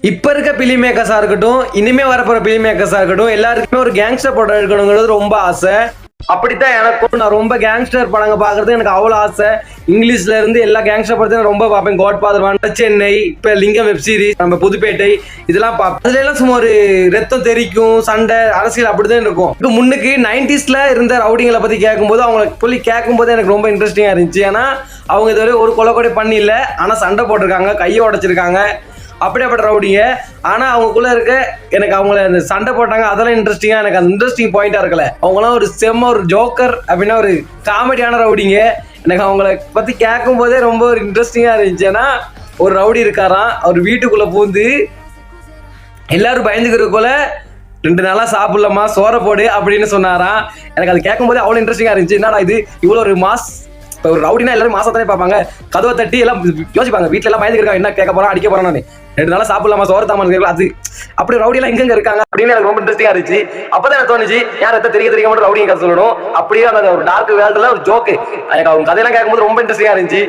இப்ப இருக்க பிலிம் மேக்கர்ஸா இருக்கட்டும், இனிமே வரப்போற பிலிம் மேக்கர்ஸா இருக்கட்டும், எல்லாருக்குமே ஒரு கேங்ஸ்டர் படம் எடுக்கணுங்கிறது ரொம்ப ஆசை. அப்படித்தான் எனக்கும். நான் ரொம்ப கேங்ஸ்டர் படங்க பாக்குறது எனக்கு அவ்வளவு ஆசை. இங்கிலீஷ்ல இருந்து எல்லா கேங்ஸ்டர் படத்தையும் ரொம்ப பார்ப்பேன். காட் ஃபாதர் 1, சென்னை, இப்ப லிங்கம் வெப் சீரிஸ், நம்ம புதுப்பேட்டை, இதெல்லாம் பார்ப்பேன். அதுல எல்லாம் சும்மா ஒரு ரத்தம் தெரிக்கும், சண்டை, அரசியல் அப்படிதான் இருக்கும். இப்போ முன்னுக்கு 90ஸ்ல இருந்த ரவுடிங்களை பத்தி கேட்கும்போது அவங்களை சொல்லி கேட்கும்போது எனக்கு ரொம்ப இன்ட்ரெஸ்டிங்கா இருந்துச்சு. ஏன்னா அவங்க இதுவரை ஒரு கொலை கூட பண்ணல, ஆனா சண்டை போட்டிருக்காங்க, கையை உடைச்சிருக்காங்க, அப்படியேப்பட்ட ரவுடிங்க. ஆனா அவங்களுக்குள்ள இருக்க எனக்கு அவங்கள அந்த சண்டை போட்டாங்க, அதெல்லாம் இன்ட்ரெஸ்டிங்கா, எனக்கு அந்த இன்ட்ரெஸ்டிங் பாயிண்டா இருக்கல. அவங்களாம் ஒரு செம்ம ஒரு ஜோக்கர் அப்படின்னா ஒரு காமெடியான ரவுடிங்க. எனக்கு அவங்கள பத்தி கேட்கும் போதே ரொம்ப ஒரு இன்ட்ரெஸ்டிங்கா இருந்துச்சு. ஏன்னா ஒரு ரவுடி இருக்காராம், அவர் வீட்டுக்குள்ள பூந்து எல்லாரும் பயந்துக்கிறதுக்குள்ள 2 நாளா சாப்பிடலாமா, சோற போடு அப்படின்னு சொன்னாராம். எனக்கு அது கேட்கும் போதே அவ்வளவு இன்ட்ரெஸ்டிங்கா இருந்துச்சு. என்னடா இது இவ்வளவு ஒரு மாஸ். இப்போ ஒரு ரவுடினா எல்லாரும் மாசத்தானே பார்ப்பாங்க, கதவை தட்டி எல்லாம் யோசிப்பாங்க, வீட்டுல எல்லாம் பயந்துருக்காங்க, என்ன கேட்க போறான், அடிக்க போறான், நான் 2 நாளா சாப்பிடலாமா, சோறு தாமான்னு கேட்கலாம். அது அப்படி ரவுடி எல்லாம் எங்க இருக்காங்க அப்படின்னு எனக்கு ரொம்ப இன்ட்ரெஸ்டிங்கா இருந்துச்சு. அப்பதான் எனக்கு தோணுச்சு, யார் எத்த தெரிய மட்டும் ரவுடிங்க கதை சொல்லணும். அப்படியே அந்த ஒரு டார்க் வேர்ல்டுல ஒரு ஜோக்கு எனக்கு அவங்க கதையெல்லாம் கேட்கும்போது ரொம்ப இன்ட்ரெஸ்டிங்கா இருந்துச்சு.